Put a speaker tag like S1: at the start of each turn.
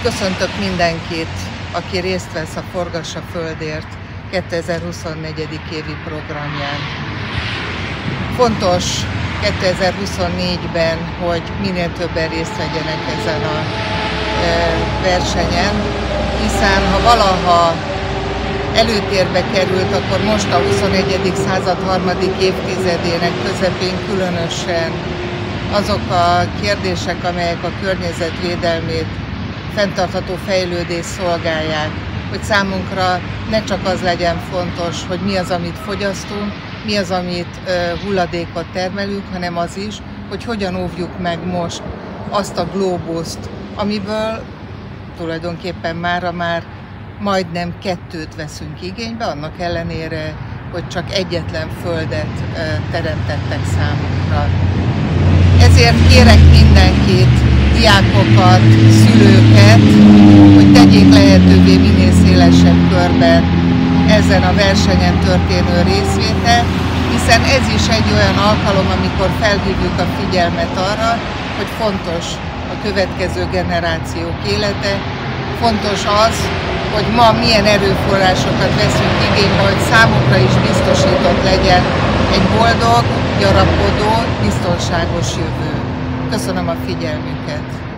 S1: Köszöntök mindenkit, aki részt vesz a Forgass a Földért 2024. évi programján. Fontos 2024-ben, hogy minél többen részt vegyenek ezen a versenyen, hiszen ha valaha előtérbe került, akkor most a 21. század harmadik évtizedének közepén különösen azok a kérdések, amelyek a környezetvédelmét, fenntartható fejlődést szolgálják, hogy számunkra ne csak az legyen fontos, hogy mi az, amit fogyasztunk, mi az, amit hulladékot termelünk, hanem az is, hogy hogyan óvjuk meg most azt a glóbuszt, amiből tulajdonképpen mára már majdnem 2 veszünk igénybe, annak ellenére, hogy csak egyetlen földet teremtettek számunkra. Ezért kérek mindenkit, diákokat, szülőket, hogy tegyék lehetővé minél szélesebb körben ezen a versenyen történő részvétel, hiszen ez is egy olyan alkalom, amikor felhívjuk a figyelmet arra, hogy fontos a következő generációk élete, fontos az, hogy ma milyen erőforrásokat veszünk igénybe, hogy számukra is biztosított legyen egy boldog, gyarapodó, biztonságos jövő. Köszönöm a figyelmüket!